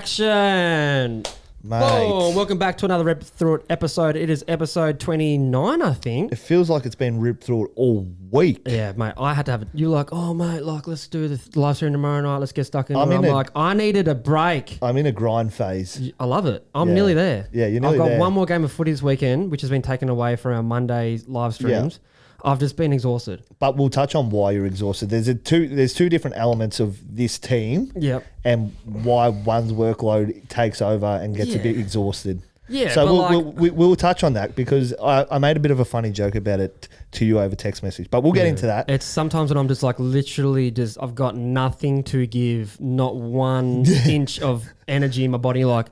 Action! Mate. Whoa, welcome back to another Rip Through It episode. It is episode 29, I think. It feels like it's been ripped through it all week. Yeah, mate, I had to have it. You're like, oh, mate, like, let's do the live stream tomorrow night. Let's get stuck in. I'm like, I needed a break. I'm in a grind phase. I love it. I'm nearly there. Yeah, you're nearly there. I've got one more game of footy this weekend, which has been taken away from our Monday live streams. Yeah. I've just been exhausted. But we'll touch on why you're exhausted. There's two different elements of this team. Yep. And why one's workload takes over and gets a bit exhausted. Yeah. So we'll touch on that because I made a bit of a funny joke about it to you over text message. But we'll get into that. It's sometimes when I'm just like literally just I've got nothing to give, not 1 inch of energy in my body. Like,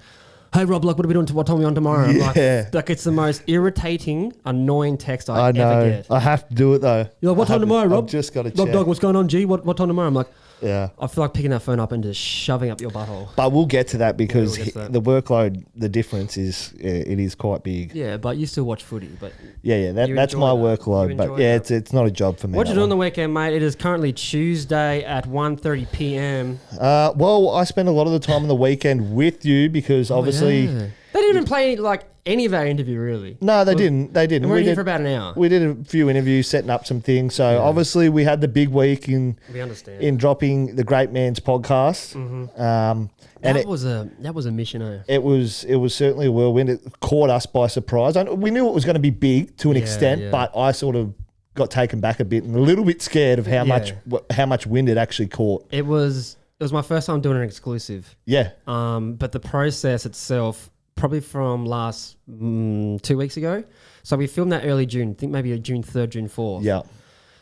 hey Rob, like, what are we doing? What time are we on tomorrow? I'm like it's the most irritating, annoying text I ever get. I have to do it though. You're like, what time tomorrow, Rob? I've just got to check. Rob Dog, what's going on, G? What time tomorrow? I'm like, yeah. I feel like picking that phone up and just shoving up your butthole. But we'll get to that because the workload, the difference is it is quite big. Yeah, but you still watch footy. But that's my workload. But yeah, it's not a job for me. What you doing on the weekend, mate? It is currently Tuesday at 1:30 p.m. Well, I spend a lot of the time on the weekend with you because obviously they didn't even play any of our interview really. No, they didn't. And we were here for about an hour. We did a few interviews, setting up some things. So obviously we had the big week in dropping the Great Man's podcast. Mm-hmm. That was a mission. It was certainly a whirlwind. It caught us by surprise. We knew it was going to be big to an extent, but I sort of got taken back a bit and a little bit scared of how much wind it actually caught. It was my first time doing an exclusive. Yeah. But the process itself, probably from last 2 weeks ago. So we filmed that early June, I think maybe June 3rd, June 4th. Yeah.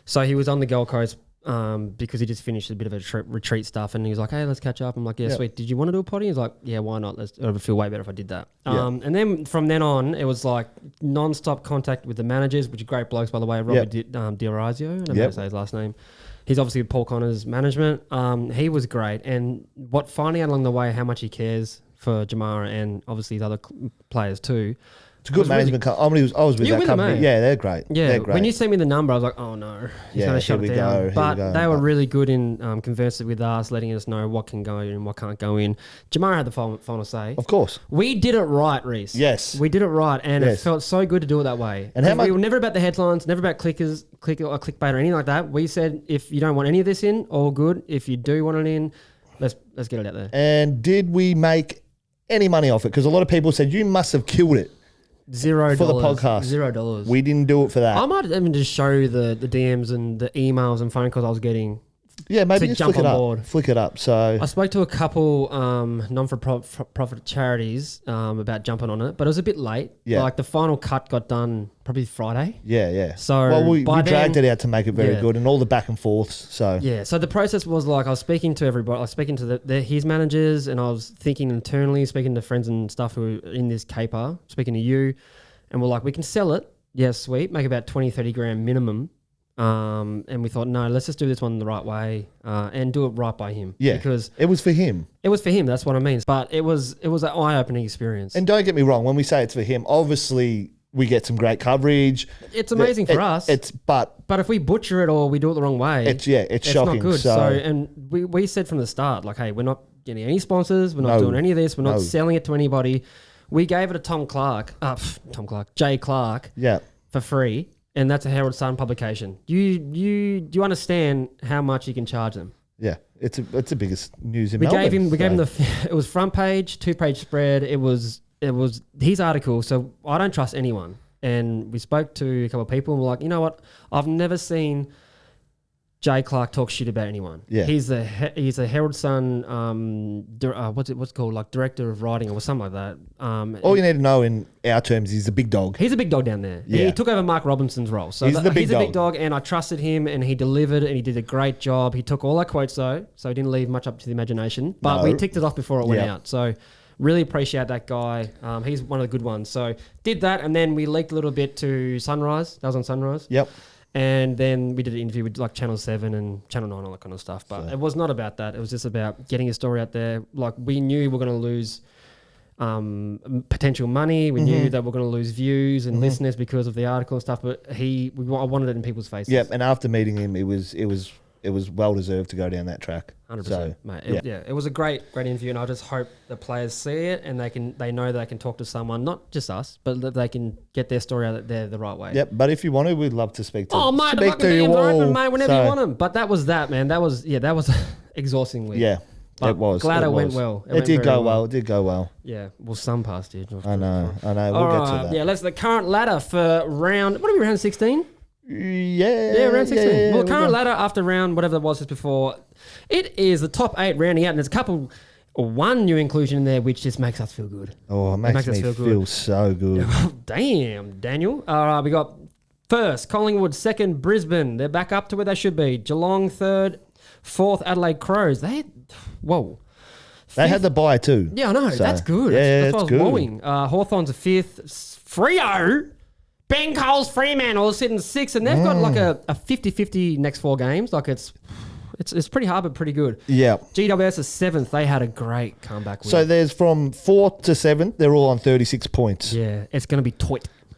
So he was on the Gold Coast because he just finished a bit of a retreat stuff and he was like, hey, let's catch up. I'm like, yeah, sweet. Did you want to do a potty? He's like, yeah, why not? It would feel way better if I did that. And then from then on, it was like non-stop contact with the managers, which are great blokes, by the way. Robert D'Orazio, I don't know how to say his last name. He's obviously Paul Connor's management. He was great. And finding out along the way how much he cares for Jamarra and obviously his other players too. It's a good management company. I was with that company. Yeah, they're great. Yeah, they're great. When you sent me the number, I was like, oh no, he's going to shut it down. But they were really good in conversing with us, letting us know what can go in and what can't go in. Jamarra had the final say. Of course. We did it right, Reese. Yes. We did it right, and it felt so good to do it that way. And we were never about the headlines, never about click or clickbait or anything like that. We said, if you don't want any of this in, all good. If you do want it in, let's get it out there. And did we make any money off it? Because a lot of people said you must have killed it. $0 for the podcast. $0. We didn't do it for that. I might even just show you the DMs and the emails and phone calls I was getting. Yeah, maybe just jump flick it on up. board. Flick it up. So I spoke to a couple non-for-profit charities about jumping on it, but it was a bit late. Yeah. Like the final cut got done probably Friday. Yeah. So we dragged it out to make it very good and all the back and forths. So so the process was like I was speaking to everybody. I was speaking to his managers and I was thinking internally, speaking to friends and stuff who were in this caper, speaking to you, and we're like, we can sell it. Yeah, sweet. Make about 20-30 grand minimum. And we thought, no, let's just do this one the right way and do it right by him. Yeah, because it was for him. It was for him. That's what I mean. But it was an eye-opening experience. And don't get me wrong, when we say it's for him, obviously we get some great coverage. It's amazing for us. But if we butcher it or we do it the wrong way, it's shocking. Not good. So and we said from the start, like, hey, we're not getting any sponsors. We're not doing any of this. We're not selling it to anybody. We gave it to Jay Clark. Yeah. For free. And that's a Herald Sun publication. Do you understand how much you can charge them? Yeah, it's the biggest news in we Melbourne. We gave him it was front page, 2-page spread. It was his article. So I don't trust anyone. And we spoke to a couple of people and we're like, you know what? I've never seen Jay Clark talk shit about anyone. Yeah, he's a Herald Sun what's it called, like director of writing or something like that. All you need to know in our terms, he's a big dog. He's a big dog down there. Yeah. He took over Mark Robinson's role, so he's a big dog, and I trusted him, and he delivered, and he did a great job. He took all our quotes though, so he didn't leave much up to the imagination. But we ticked it off before it went out. So really appreciate that guy. He's one of the good ones. So did that, and then we leaked a little bit to Sunrise. That was on Sunrise. Yep. And then we did an interview with like Channel 7 and Channel 9, all that kind of stuff. But it was not about that. It was just about getting a story out there. Like we knew we were going to lose potential money. We knew that we're going to lose views and listeners because of the article and stuff. But I wanted it in people's faces. Yep. And after meeting him, it was it was well deserved to go down that track. 100%, So, mate. It was a great interview, and I just hope the players see it and they know they can talk to someone, not just us, but that they can get their story out there the right way. Yep, but if you want to, we'd love to speak to. Oh, mate, the fucking DMs are open, mate. Whenever you want them. But that was that, man. That was exhausting week. Yeah. But it was. Glad it went well. It did go well. It did go well. Yeah. Well, some parts did. I know. We'll get to that. Yeah, let's the current ladder for round. What are we, round 16? Yeah, round 16. Yeah, well, current ladder after round, whatever it was just before. It is the top 8 rounding out, and there's one new inclusion in there, which just makes us feel good. Oh, it makes me feel so good. Damn, Daniel. All right, we got first, Collingwood, second, Brisbane. They're back up to where they should be. Geelong, third, fourth, Adelaide Crows. They had the bye too. Yeah, I know. So, that's good. Yeah, that's what I was wowing. Hawthorn's a fifth. Freo, Ben Cole's Fremantle sitting sixth, and they've got like a 50-50 next 4 games. Like it's pretty hard, but pretty good. Yeah. GWS is seventh. They had a great comeback win. So there's from 4th to 7th. They're all on 36 points. Yeah, it's going to be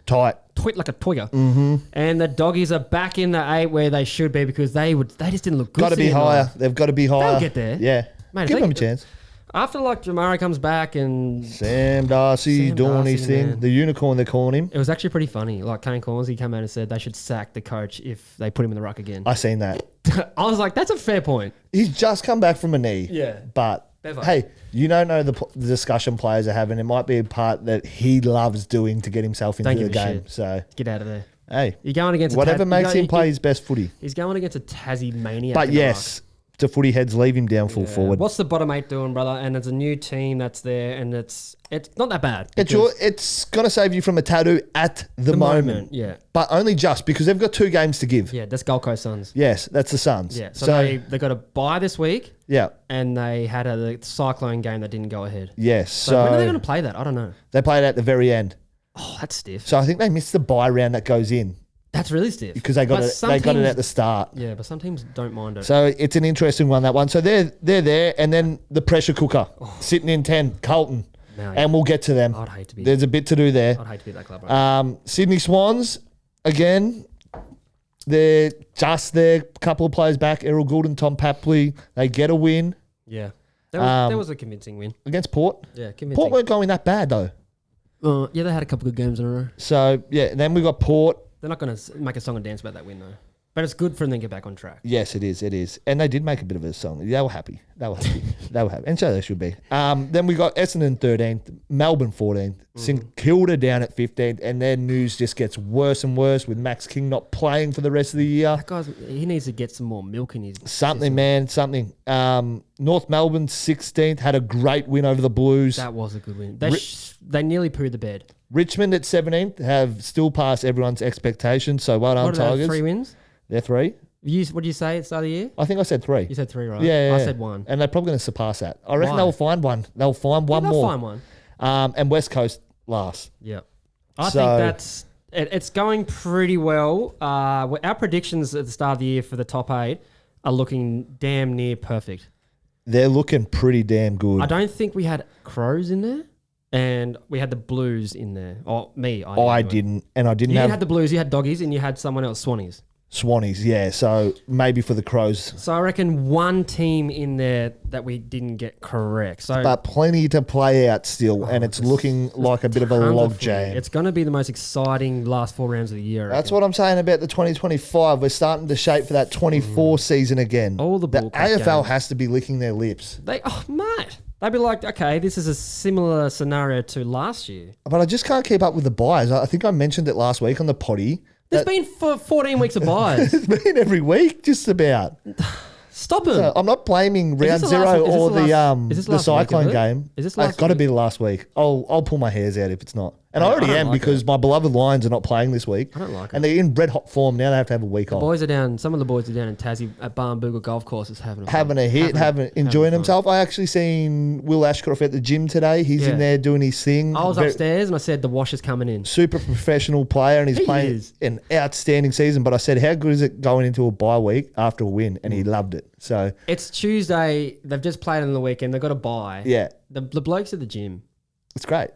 Tight. Tweet like a toiger. Mm-hmm. And the doggies are back in the 8 where they should be because they just didn't look good. Got to be higher. They've got to be higher. They'll get there. Yeah. Mate, give them a chance. After like Jamarra comes back and Sam Darcy doing his thing, man. The unicorn they're calling him. It was actually pretty funny. Like Kane Cornsey came out and said they should sack the coach if they put him in the ruck again. I seen that. I was like, that's a fair point. He's just come back from a knee. Yeah. But hey, you don't know the discussion players are having. It might be a part that he loves doing to get himself into the game. Shit. So get out of there. Hey, you're going against whatever makes him play his best footy. He's going against a Tassie maniac. But yes, the footy heads leave him down full forward. What's the bottom 8 doing, brother? And there's a new team that's there, and it's not that bad. It's going to save you from a tattoo at the moment. Yeah. But only just because they've got 2 games to give. Yeah, that's Gold Coast Suns. Yes, that's the Suns. Yeah, so they got a bye this week. Yeah. And they had the Cyclone game that didn't go ahead. Yes. So when are they going to play that? I don't know. They play it at the very end. Oh, that's stiff. So I think they missed the bye round that goes in. That's really stiff. Because they got it at the start. Yeah, but some teams don't mind it. So it's an interesting one, that one. So they're there, and then the pressure cooker sitting in 10, Carlton. And we'll get to them. I'd hate to be. There's a bit to do there. I'd hate to be that club. Right? Sydney Swans, again, they're just there. A couple of players back, Errol Goulden, Tom Papley. They get a win. Yeah. That was a convincing win. Against Port. Yeah, convincing. Port weren't going that bad, though. Yeah, they had a couple of good games in a row. So, yeah, then we got Port. They're not going to make a song and dance about that win, though. But it's good for them to get back on track. Yes, it is. And they did make a bit of a song. They were happy. They were happy. And so they should be. Then we got Essendon 13th, Melbourne 14th, St Kilda down at 15th, and their news just gets worse and worse with Max King not playing for the rest of the year. That he needs to get some more milk in his something, system. Man, something. North Melbourne 16th had a great win over the Blues. That was a good win. They nearly pooed the bed. Richmond at 17th have still passed everyone's expectations, so well done, Tigers. 3 wins? They're 3. What did you say at the start of the year? I think I said 3. You said 3, right? Yeah. I said 1. And they're probably going to surpass that. I reckon they'll find one. They'll find one more. They'll find one. And West Coast last. Yeah. I think it's going pretty well. Our predictions at the start of the year for the top 8 are looking damn near perfect. They're looking pretty damn good. I don't think we had Crows in there. And we had the Blues in there. Oh, me. I didn't. And I didn't You had the Blues, you had Doggies, and you had someone else, Swannies. Swannies, yeah. So maybe for the Crows. So I reckon one team in there that we didn't get correct. But plenty to play out still, and it's looking like a bit of a log jam. It's going to be the most exciting last 4 rounds of the year. That's what I'm saying about the 2025. We're starting to shape for that 24 season again. All the AFL games. has to be licking their lips. Mate. They'd be like, okay, this is a similar scenario to last year. But I just can't keep up with the buys. I think I mentioned it last week on the potty. There's been 14 weeks of buys. It's been every week, just about. Stop it. So I'm not blaming round 0 or the Cyclone game. It's got to be the last week. I'll pull my hairs out if it's not. And I already am because my beloved Lions are not playing this week. I don't like it. And they're in red hot form. Now they have to have a week off. Some of the boys are down in Tassie at Barnbougle Golf Courses having enjoying himself. I actually seen Will Ashcroft at the gym today. He's in there doing his thing. I was upstairs and I said the wash is coming in. Super professional player and he's playing an outstanding season. But I said, how good is it going into a bye week after a win? And he loved it. So it's Tuesday. They've just played on the weekend. They've got a bye. Yeah. The blokes at the gym. It's great.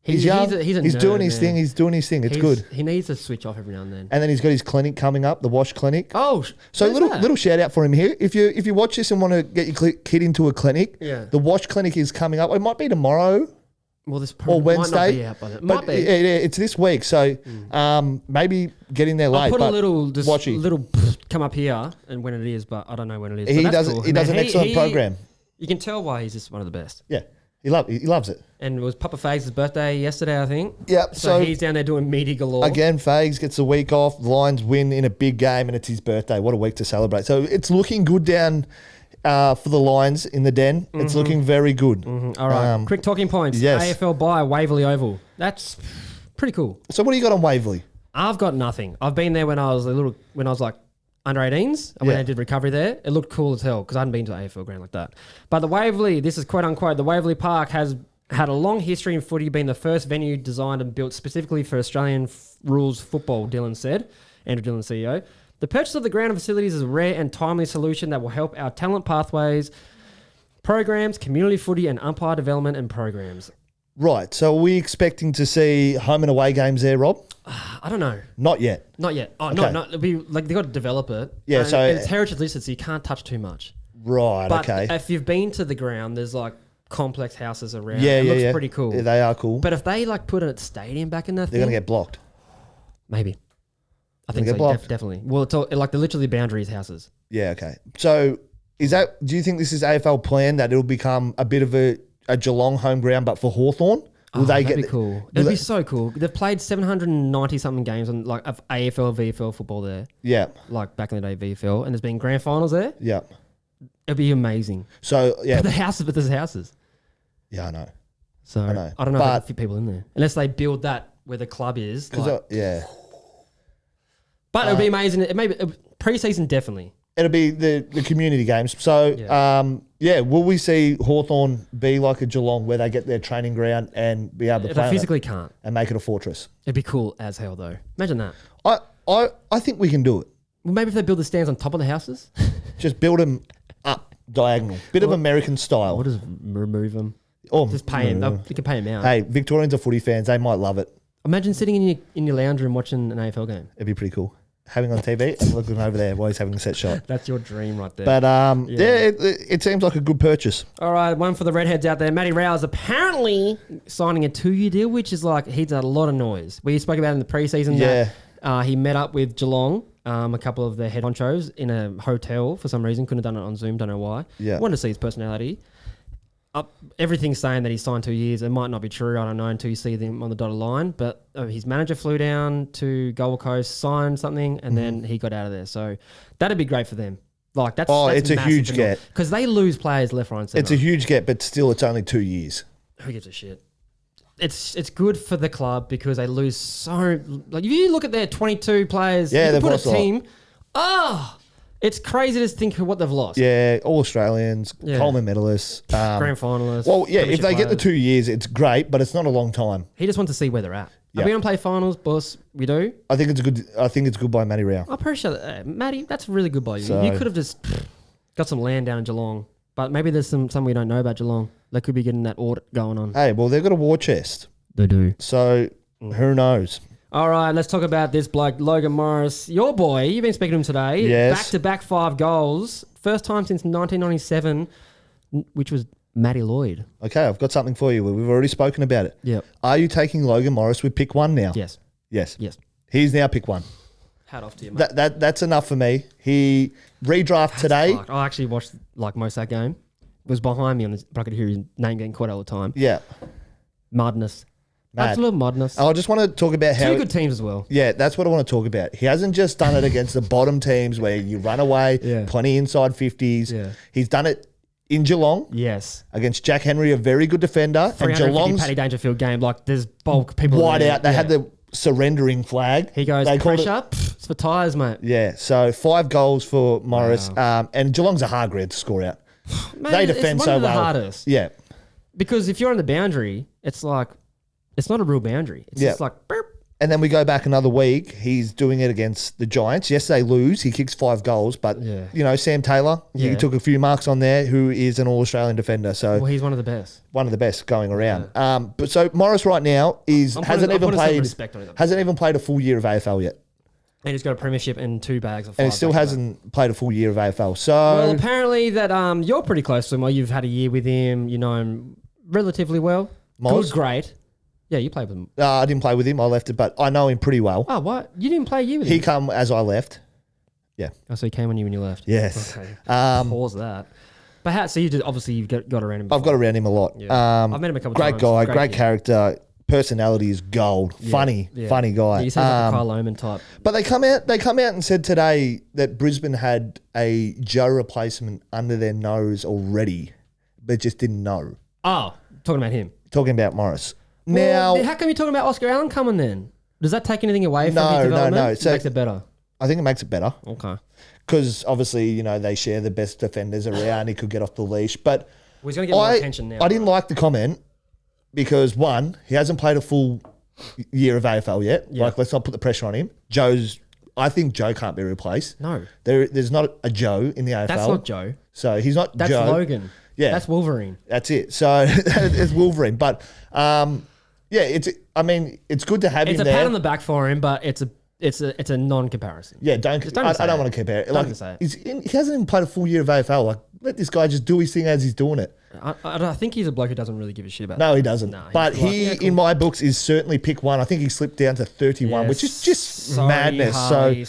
He's young. He's doing his thing. He's doing his thing. It's good. He needs to switch off every now and then. And then he's got his clinic coming up, the wash clinic. Oh, so little shout out for him here. If you watch this and want to get your kid into a clinic, the wash clinic is coming up. It might be tomorrow. Well, this or Wednesday. Might not be out by then. Might be. Yeah, it's this week. So maybe get in there late. I'll put a little come up here and when it is, but I don't know when it is. He does an excellent program. You can tell why he's just one of the best. Yeah. He loves it. And it was Papa Fags' birthday yesterday, I think. Yep. So he's down there doing meaty galore. Again, Fags gets a week off. The Lions win in a big game, and it's his birthday. What a week to celebrate. So it's looking good down for the Lions in the den. It's looking very good. All right. Quick talking points. Yes. AFL bye, Waverley Oval. That's pretty cool. So what do you got on Waverley? I've got nothing. I've been there when I was like under 18s, and when I did recovery there, it looked cool as hell because I hadn't been to an AFL ground like that. But the Waverley, this is quote unquote, the Waverley Park has had a long history in footy, being the first venue designed and built specifically for Australian rules football, Dillon said. Andrew Dillon, CEO. The purchase of the ground and facilities is a rare and timely solution that will help our talent pathways, programs, community footy, and umpire development and programs. Right. So are we expecting to see home and away games there, Rob? I don't know. Not yet. Not yet. Oh, okay. No. It'll be like they've got to develop it. Yeah. So it's heritage listed, so you can't touch too much. Right. But okay. If you've been to the ground, there's like complex houses around. Yeah. It looks pretty cool. Yeah, they are cool. But if they like put a stadium back in that, they're gonna get blocked. Maybe. I think so. Definitely. Well, it's all, like the literally boundaries houses. Yeah. Okay. So do you think this is AFL plan that it'll become a bit of a Geelong home ground, but for Hawthorn? Will they that'd be cool. It'd be so cool. They've played 790 something games on like of AFL, VFL football there. Yeah. Like back in the day, VFL, and there's been grand finals there. Yeah. It'd be amazing. So yeah, but there's houses. Yeah, I know. So I don't know if they fit people in there unless they build that where the club is. Yeah. But it'd be amazing. Maybe pre-season definitely. It'll be the community games. So, will we see Hawthorn be like a Geelong where they get their training ground and be able to play they physically can't. And make it a fortress? It'd be cool as hell, though. Imagine that. I think we can do it. Well, maybe if they build the stands on top of the houses. Just build them up diagonal. Bit of American style. We'll just remove them. Or just pay them. You can pay them out. Hey, Victorians are footy fans. They might love it. Imagine sitting in your lounge room watching an AFL game. It'd be pretty cool. Having on TV and looking over there while he's having a set shot. That's your dream right there. But it seems like a good purchase. All right, one for the redheads out there. Matty Rowell is apparently signing a 2-year deal, which is like he's had a lot of noise. We spoke about in the preseason that he met up with Geelong, a couple of their head honchos in a hotel for some reason. Couldn't have done it on Zoom, don't know why. Yeah. Wanted to see his personality. Everything's saying that he signed 2 years. It might not be true. I don't know until you see them on the dotted line. But his manager flew down to Gold Coast, signed something, and then he got out of there. So that'd be great for them. Like that's it's a huge get because they lose players left, right, and centre. It's a huge get, but still, it's only 2 years. Who gives a shit? It's good for the club because they lose so. Like if you look at their 22 players, you put a team. It's crazy to think of what they've lost. Yeah, all Australians, Coleman medalists. Grand finalists. Well, yeah, if they get the 2 years, it's great, but it's not a long time. He just wants to see where they're at. Are we going to play finals, boss? We do? I think it's good by Matty Rowell. I appreciate it. Matty, that's really good by you. So, you could have just got some land down in Geelong, but maybe there's some we don't know about Geelong. They could be getting that audit going on. Hey, well, they've got a war chest. They do. So, who knows? All right, let's talk about this bloke, Logan Morris. Your boy, you've been speaking to him today. Yes. Back-to-back 5 goals. First time since 1997, which was Matty Lloyd. Okay, I've got something for you. We've already spoken about it. Yep. Are you taking Logan Morris with pick 1 now? Yes. Yes. He's now pick 1. Hat off to you, mate. That's enough for me. He redraft today. I actually watched like most of that game. It was behind me, but I could hear his name getting caught all the time. Yeah. Madness. Mad. Absolute madness. I just want to talk about how... 2 good teams as well. Yeah, that's what I want to talk about. He hasn't just done it against the bottom teams where you run away, plenty inside 50s. Yeah. He's done it in Geelong. Yes. Against Jack Henry, a very good defender. And Geelong's Paddy Dangerfield game, like there's bulk people wide out. They had the surrendering flag. He goes, pressure, it's for tyres, mate. Yeah, so 5 goals for Morris. Wow. And Geelong's a hard grade to score out. Man, they defend so well. It's one of the hardest. Yeah. Because if you're on the boundary, it's like... It's not a real boundary. It's just like... Burp. And then we go back another week. He's doing it against the Giants. Yes, they lose. He kicks 5 goals. But, Sam Taylor, he took a few marks on there, who is an All-Australian defender. So he's one of the best. One of the best going around. But so Morris right now hasn't even played a full year of AFL yet. And he's got a premiership and 2 bags of 5. And he still hasn't played a full year of AFL. So well, apparently that you're pretty close to him. Or you've had a year with him. You know him relatively well. Moz? Good, great. Yeah, you played with him. I didn't play with him. I left it, but I know him pretty well. Oh, what? You didn't play a year with him? He come as I left. Yeah. Oh, so he came on you when you left? Yes. Okay. Pause that. But how? So you just obviously you've got around him before. I've got around him a lot. Yeah. I've met him a couple great times. Great guy, great character. Personality is gold. Yeah. Funny guy. Yeah, he sounds like a Kyle Lohman type. But they come out and said today that Brisbane had a Joe replacement under their nose already, but just didn't know. Oh, talking about him. Talking about Morris. Well, now, how come you're talking about Oscar Allen coming then? Does that take anything away from his development? No. So it makes it better. I think it makes it better. Okay. Because obviously, they share the best defenders around. He could get off the leash. But he's going to get more attention now. I didn't like the comment because, one, he hasn't played a full year of AFL yet. Yeah. Like, let's not put the pressure on him. I think Joe can't be replaced. No. There's not a Joe in the AFL. That's not Joe. So he's not That's Joe. Logan. Yeah. That's Wolverine. That's it. So it's Wolverine. But, it's good to have him there. It's a pat on the back for him, but it's a non-comparison. Yeah, I don't want to compare it. Don't say it. He hasn't even played a full year of AFL. Like, let this guy just do his thing as he's doing it. I think he's a bloke who doesn't really give a shit about No, that. he doesn't. No, but in my books, is certainly pick 1. I think he slipped down to 31, which is just madness.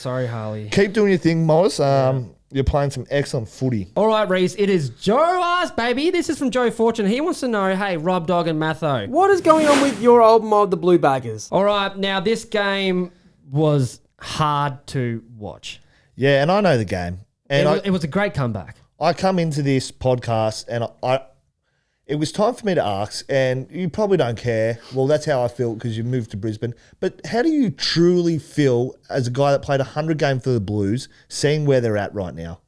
Sorry, Harley. Keep doing your thing, Morris. You're playing some excellent footy. All right, Reese, it is Joe Ask, baby. This is from Joe Fortune. He wants to know, hey, Rob Dog and Matho, what is going on with your old mob, the Blue Baggers? All right, now this game was hard to watch. Yeah, and I know the game. And it was a great comeback. I come into this podcast and it was time for me to ask, and you probably don't care. Well, that's how I feel because you moved to Brisbane. But how do you truly feel as a guy that played 100 games for the Blues, seeing where they're at right now?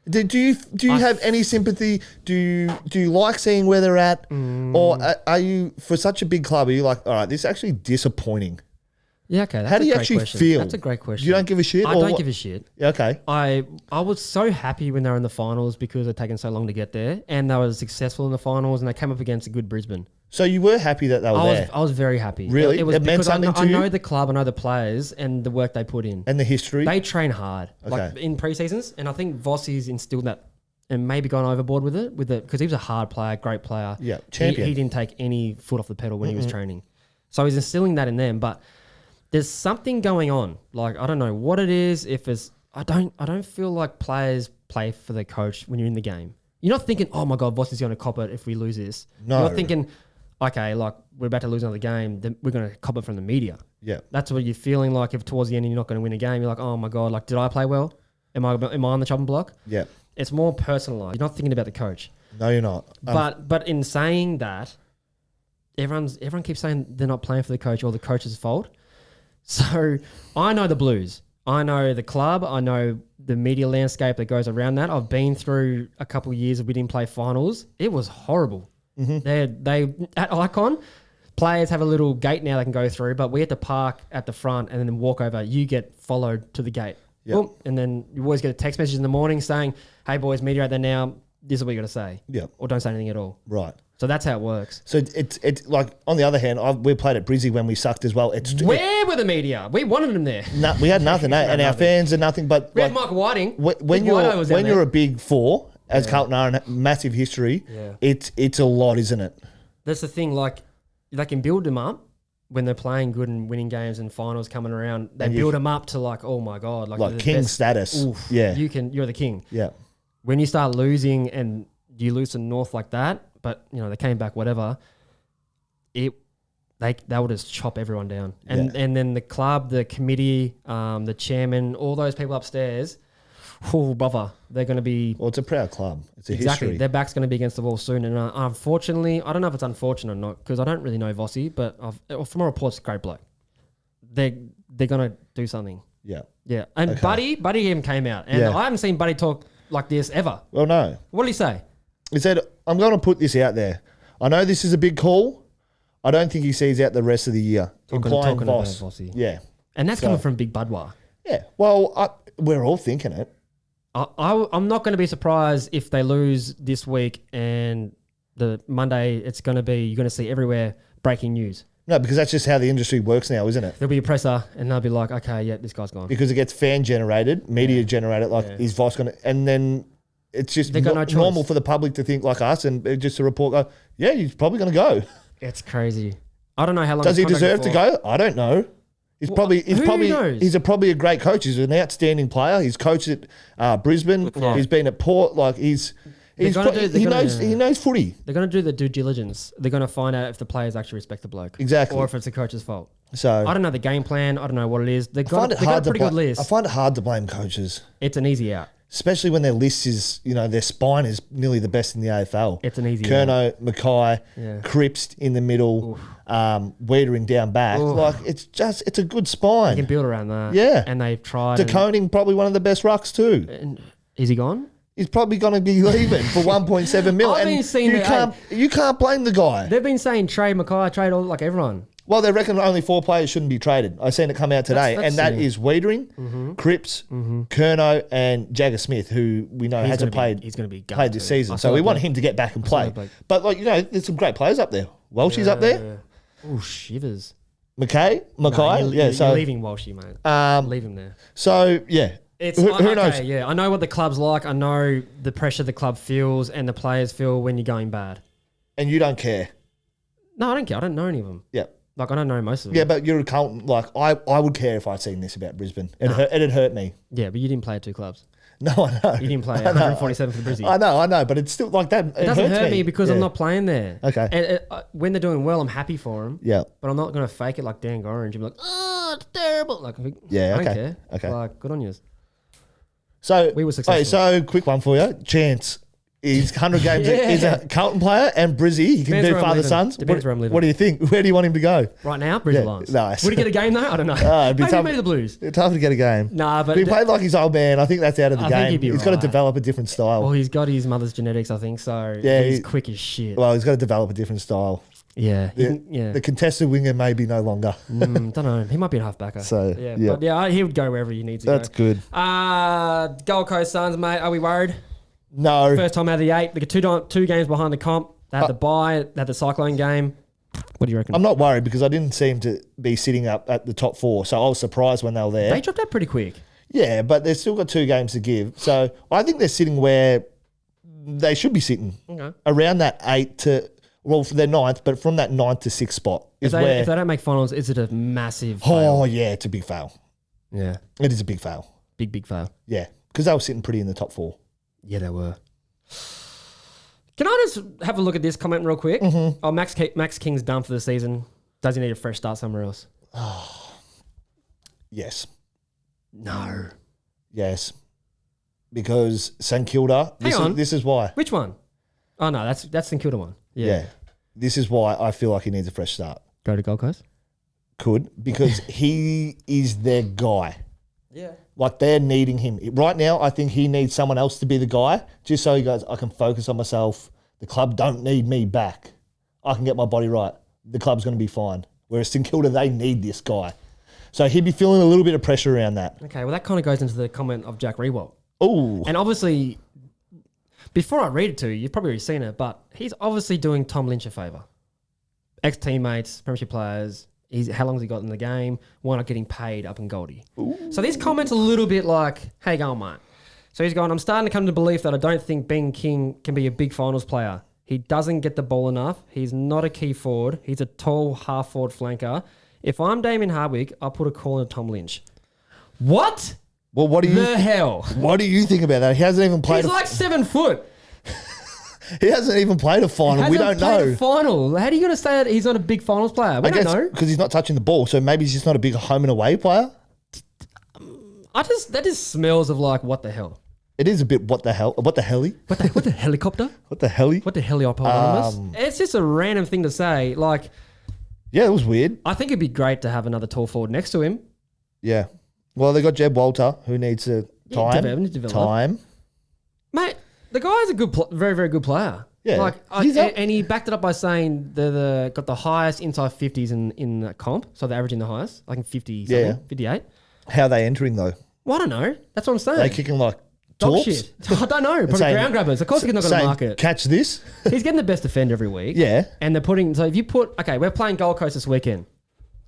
Do you have any sympathy? Do you like seeing where they're at? Or are you, for such a big club, are you like, all right, this is actually disappointing? Yeah, okay. How do you actually feel? That's a great question. You don't give a shit? I don't give a shit. Yeah, okay. I was so happy when they were in the finals because they'd taken so long to get there, and they were successful in the finals, and they came up against a good Brisbane. So you were happy that they were there? I was very happy. Really? It was meant because something to you? I know the club, I know the players, and the work they put in. And the history? They train hard, Okay. like in pre-seasons, and I think Vossi's instilled that and maybe gone overboard with it because he was a hard player, great player. Yeah, champion. He didn't take any foot off the pedal when he was training. So he's instilling that in them, but there's something going on. Like, I don't know what it is. I don't feel like players play for the coach when you're in the game. You're not thinking, oh my God, Vossi's going to cop it if we lose this. No. You're thinking, okay, like we're about to lose another game, then we're going to cop it from the media. Yeah. That's what you're feeling like if towards the end you're not going to win a game. You're like, oh my God, like did I play well? Am I on the chopping block? Yeah. It's more personalized. You're not thinking about the coach. No, you're not. But in saying that, everyone keeps saying they're not playing for the coach or the coach's fault. So I know the Blues. I know the club. I know the media landscape that goes around that. I've been through a couple of years of we didn't play finals. It was horrible. They at Icon, players have a little gate now they can go through, but we had to park at the front and then walk over. You get followed to the gate. Yep. Boom. And then you always get a text message in the morning saying, hey boys, media out there now. This is what you got to say. Yep. Or don't say anything at all. Right. So that's how it works. So it's like, on the other hand, we played at Brizzy when we sucked as well. Where were the media? We wanted them there. No, we had nothing, and our fans are nothing. But We like, had Michael Whiting. when you're a big four, as Carlton are, and massive history, it's a lot, isn't it? That's the thing. Like they can build them up when they're playing good and winning games and finals coming around. They build them up to like, oh my God, like king best. status. Oof, Yeah, you're the king. Yeah. When you start losing and you lose to North like that, but they came back, whatever. They will just chop everyone down, and then the club, the committee, the chairman, all those people upstairs. Oh, brother, they're going to be. Well, it's a proud club. It's a exactly. history. Their back's going to be against the wall soon, and unfortunately, I don't know if it's unfortunate or not because I don't really know Vossi, but from my reports, great bloke. They're going to do something. Yeah. Yeah, and Okay. Buddy even came out, and I haven't seen Buddy talk like this ever. Well, no. What did he say? He said, I'm going to put this out there. I know this is a big call. I don't think he sees out the rest of the year. Implying talking Voss. about Vossi. Yeah. And that's coming from Big Budwa. Yeah. Well, we're all thinking it. I'm not going to be surprised if they lose this week and the Monday you're going to see everywhere breaking news. No, because that's just how the industry works now, isn't it? There'll be a presser and they'll be like, okay, yeah, this guy's gone. Because it gets fan generated, media generated, is Voss going to... And then it's just normal for the public to think like us and just a report go, yeah, he's probably going to go. It's crazy. I don't know how long... Does he deserve to go? I don't know. He's probably a great coach. He's an outstanding player. He's coached at Brisbane. Yeah. He's been at Port. Like he knows footy. They're going to do the due diligence. They're going to find out if the players actually respect the bloke. Exactly. Or if it's the coach's fault. So I don't know the game plan. I don't know what it is. They've got a pretty good list. I find it hard to blame coaches. It's an easy out. Especially when their list is, their spine is nearly the best in the AFL. It's an easy Curnow, Mackay, Cripps in the middle, Wiedering down back. Oof. Like, it's a good spine. They can build around that. Yeah. And they've tried. De Koning, probably one of the best rucks too. And is he gone? He's probably going to be leaving for 1.7 mil. I've been seeing you can't blame the guy. They've been saying trade Mackay, trade all like everyone. Well, they reckon only 4 players shouldn't be traded. I've seen it come out today, and that is Wiedering, Cripps, Curnow, and Jagger Smith, who we know hasn't played. He's going to be played this season, so we want him to get back and play. But there's some great players up there. Welshie's up there. Oh, shivers. Mackay, you're leaving Walshy, mate. Leave him there. So yeah. Who knows? Yeah, I know what the club's like. I know the pressure the club feels and the players feel when you're going bad. And you don't care. No, I don't care. I don't know any of them. Yeah. Like, I don't know most of them. Yeah, but you're a Carlton. Like, I would care if I'd seen this about Brisbane. It'd hurt me. Yeah, but you didn't play at 2 clubs. No, I know. You didn't play 147 for the Brizzy. I know, but it's still like that. It doesn't hurt me because I'm not playing there. Okay. And when they're doing well, I'm happy for them. Yeah. But I'm not going to fake it like Dan Gorringe and be like, oh, it's terrible. Like, yeah, I don't care. Okay. Like, good on you. So we were successful. So quick one for you. Chance. He's 100 games. He's a Carlton player and Brizzy. He can do father-sons. Depends where I'm living. What do you think? Where do you want him to go? Right now, Brizzy Lions. Nice. Would he get a game though? I don't know. It'd be tough. Maybe the Blues. It's tough to get a game. Nah, but he played like his old man. I think that's out of the I game. Think he'd be he's got to develop a different style. Well, he's got his mother's genetics, I think. So yeah, he's quick as shit. Well, he's got to develop a different style. Yeah. The contested winger may be no longer. Don't know. He might be a halfbacker. So, yeah. But he would go wherever he needs to That's good. Gold Coast Suns, mate. Are we worried? No. First time out of the 8. They got two games behind the comp. They had the bye. They had the Cyclone game. What do you reckon? I'm not worried because I didn't seem to be sitting up at the top 4. So I was surprised when they were there. They dropped out pretty quick. Yeah, but they've still got 2 games to give. So I think they're sitting where they should be sitting. Okay. Around that 8 to... Well, for their 9th, but from that 9th to 6th spot if they don't make finals, is it a massive fail? Oh, yeah, it's a big fail. Yeah. It is a big fail. Big fail. Yeah, because they were sitting pretty in the top 4. Yeah, they were. Can I just have a look at this comment real quick? Mm-hmm. Oh, Max King's done for the season. Does he need a fresh start somewhere else? Yes. No. Yes. Because St Kilda... This is why. Which one? Oh, no, that's St Kilda one. Yeah. This is why I feel like he needs a fresh start. Go to Gold Coast? Could, because he is their guy. Yeah. Like, they're needing him. Right now, I think he needs someone else to be the guy, just so he goes, I can focus on myself. The club don't need me back. I can get my body right. The club's going to be fine. Whereas St Kilda, they need this guy. So he'd be feeling a little bit of pressure around that. Okay, well, that kind of goes into the comment of Ja Riewoldt. Oh. And obviously, before I read it to you, you've probably already seen it, but he's obviously doing Tom Lynch a favour. Ex-teammates, premiership players... how long has he got in the game? Why not getting paid up in Goldie? Ooh. So this comment's a little bit like, hey, go on, mate. So he's going, I'm starting to come to belief that I don't think Ben King can be a big finals player. He doesn't get the ball enough. He's not a key forward. He's a tall half-forward flanker. If I'm Damien Hardwick, I'll put a call on Tom Lynch. What? Well, what do you... The hell? What do you think about that? He hasn't even played... He's like 7 foot. He hasn't even played a final. We don't know. A final. How are you going to say that he's not a big finals player? We don't know. Because he's not touching the ball, so maybe he's just not a big home and away player. That just smells of like, what the hell? It is a bit what the hell? What the helly? What the helicopter? What the helly? What the heliopolymous? It's just a random thing to say. Like, yeah, it was weird. I think it'd be great to have another tall forward next to him. Yeah. Well, they got Jeb Walter, who needs time. Develop. Time. Mate, the guy's a good, very, very good player. Yeah. And he backed it up by saying they're got the highest inside 50s in the comp. So they're averaging the highest, like in 50 something, 58. How are they entering though? Well, I don't know. That's what I'm saying. They kicking like dog torps? shit. I don't know. Probably ground grabbers. Of course he's not going to mark it. Catch this. He's getting the best defender every week. Yeah. And they're putting, so if you put, okay, we're playing Gold Coast this weekend.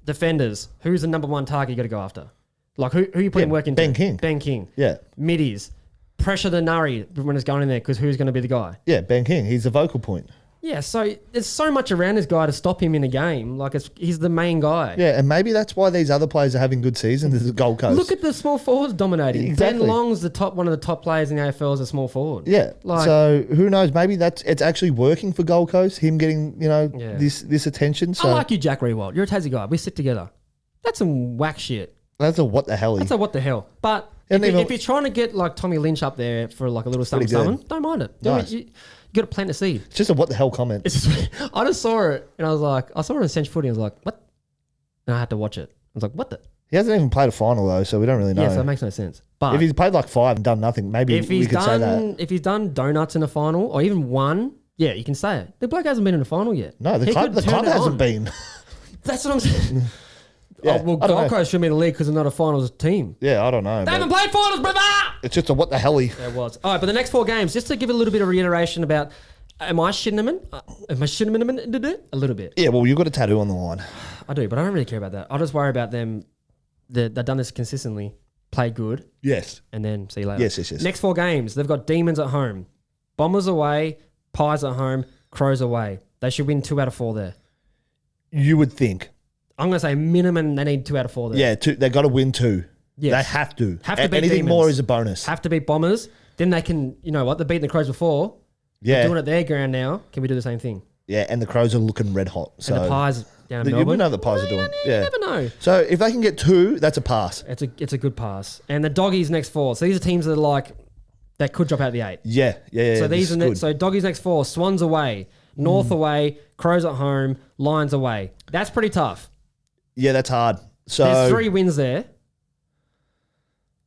Defenders, who's the number one target you got to go after? Like who are you putting work into? Ben King. Ben King. Yeah. Middies. Pressure the Nurry when it's going in there because who's going to be the guy? Yeah, Ben King. He's the vocal point. Yeah, so there's so much around this guy to stop him in a game. Like he's the main guy. Yeah, and maybe that's why these other players are having good seasons. This is Gold Coast. Look at the small forwards dominating. Exactly. Ben Long's one of the top players in the AFL as a small forward. Yeah. Like, so who knows? Maybe it's actually working for Gold Coast. Him getting this attention. So I like you, Ja Riewoldt. You're a Tassie guy. We sit together. That's some whack shit. that's a what the hell. That's a what the hell. But if you're trying to get like Tommy Lynch up there for like a little something, don't mind it. Nice. You got to plant a seed. It's just a what the hell comment. I just saw it and I was like, I saw it on Cinch Footy and I was like, what? And I had to watch it. I was like, what the? He hasn't even played a final though, so we don't really know. Yeah, so that makes no sense. But if he's played like 5 and done nothing, maybe we could say that. If he's done donuts in a final or even one, yeah, you can say it. The bloke hasn't been in a final yet. No, the club hasn't been. That's what I'm saying. Yeah, Gold Coast should be in the league because they're not a finals team. Yeah, I don't know. They haven't played finals, brother! It's just a what the hell-y. It was. All right, but the next 4 games, just to give a little bit of reiteration about, am I shitting them in? Am I shitting them in? A little bit. Yeah, well, you've got a tattoo on the line. I do, but I don't really care about that. I just worry about them. They've done this consistently, play good, Yes. and then see you later. Yes. Next 4 games, they've got Demons at home, Bombers away, Pies at home, Crows away. They should win 2 out of 4 there. You would think. I'm going to say minimum they need 2 out of 4 there. Yeah, they got to win 2. Yes. They have to. Have to beat Anything Demons. more is a bonus. Have to beat Bombers. Then they can, you know what, they've beaten the Crows before. Yeah. They're doing it their ground now. Can we do the same thing? Yeah, and the Crows are looking red hot. So And the Pies down in you Melbourne. know the Pies are doing. You Yeah. never know. So if they can get 2, that's a pass. It's a good pass. And the Doggies next 4. So these are teams that are like, that could drop out the 8. Yeah. So these are good. so Doggies next 4, Swans away, North away, Crows at home, Lions away. That's pretty tough. Yeah, that's hard. So There's 3 wins there.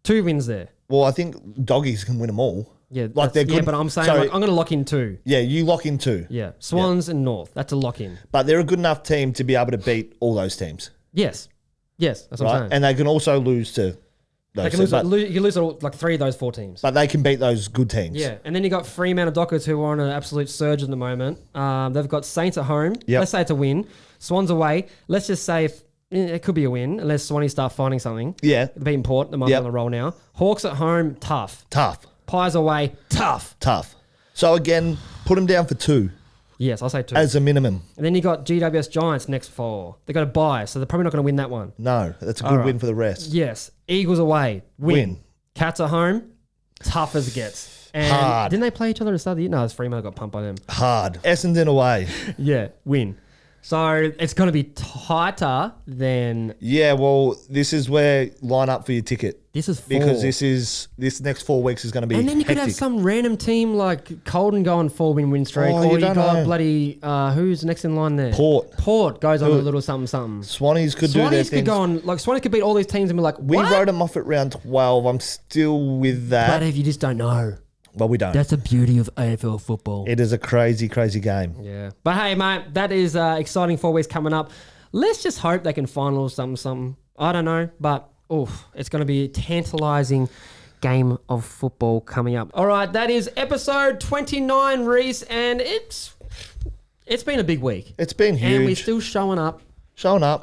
2 wins there. Well, I think Doggies can win them all. Yeah, Like they're good. Yeah, but I'm saying Sorry. like, I'm going to lock in 2. Yeah, you lock in 2. Yeah, Swans and North. That's a lock in. But they're a good enough team to be able to beat all those teams. Yes, that's what I'm Right? saying. And they can also lose to those They can teams. you can lose like 3 of those 4 teams. But they can beat those good teams. Yeah, and then you got Fremantle Dockers who are on an absolute surge at the moment. They've got Saints at home. Yep. Let's say it's a win. Swans away. Let's just say it could be a win unless Swanee start finding something. Yeah. They're beating Port. They might be on the roll now. Hawks at home. Tough. Pies away. Tough. So again, put them down for 2 Yes, I'll say 2. as a minimum. And then you got GWS Giants next 4. They got a bye, so they're probably not going to win that one. No, that's a good win for the rest. Yes. Eagles away. Win. Cats at home. Tough as it gets. And Hard. Didn't they play each other at the start of the year? No, it's Fremantle got pumped by them. Hard. Essendon away. Yeah, win. So it's going to be tighter than Yeah, well, this is where line up for your ticket. this is 4. Because this next 4 weeks is going to be and then you could have hectic. some random team like Carlton go on 4-win streak, Oh, or you you don't got know. bloody who's next in line there? Port. Goes on a little something. Swannies could do their Swannies thing. could go on like Swannies could beat all these teams and be like, We what? wrote them off at round 12. I'm still with that. But if you just don't know, Well, we don't. that's the beauty of AFL football. It is a crazy, crazy game. Yeah. But hey, mate, that is exciting 4 weeks coming up. Let's just hope they can final something. I don't know, but it's going to be a tantalising game of football coming up. All right, that is episode 29, Reese, and it's been a big week. It's been huge. And we're still showing up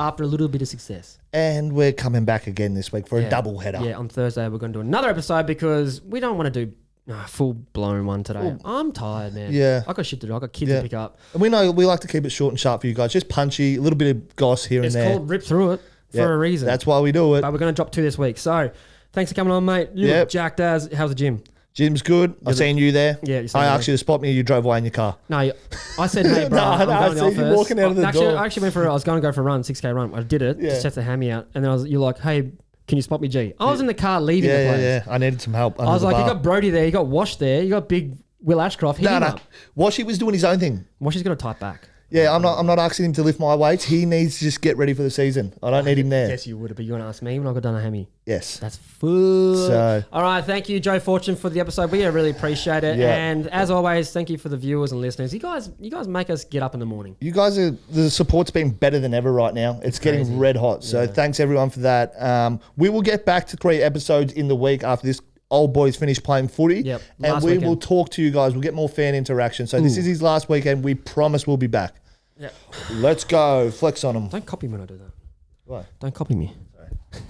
after a little bit of success. And we're coming back again this week for a double header. Yeah, on Thursday we're going to do another episode because we don't want to do a full-blown one today. I'm tired, man. Yeah. I got shit to do. I got kids to pick up. And we know we like to keep it short and sharp for you guys. Just punchy, a little bit of goss here It's and there. called Rip Through It for a reason. That's why we do it. But we're going to drop 2 this week. So, thanks for coming on, mate. You look jacked as. How's the gym? Gym's good. I've seen you there. Yeah, you seen I me asked you to spot me. You drove away in your car. No, I said, hey, bro, No, I'm I going to the see you office. walking out of the door. I actually I was going to go for a run, 6K run. I did it. Just had to hand me out. And then you're like, hey, can you spot me, G? I was in the car leaving the place. Yeah. I needed some help. I was like, you got Brody there. You got Wash there. You got big Will Ashcroft. Hit him up. Washy was doing his own thing. Washy's got a tight back. Yeah, I'm not asking him to lift my weights. He needs to just get ready for the season. I don't need him there. Yes, you would, but you want to ask me when I've done a hammy. Yes. That's full. So, all right, thank you, Joe Fortune, for the episode. We really appreciate it. Yeah. And as always, thank you for the viewers and listeners. You guys make us get up in the morning. you guys the support's been better than ever right now. It's getting crazy. red hot. So thanks everyone for that. We will get back to 3 episodes in the week after this old boys finish playing footy. Yep. And Last we weekend. will talk to you guys. We'll get more fan interaction. So this is his last weekend. We promise we'll be back. Yeah. Let's go. Flex on them. Don't copy me when I do that. What? Don't copy me. Sorry.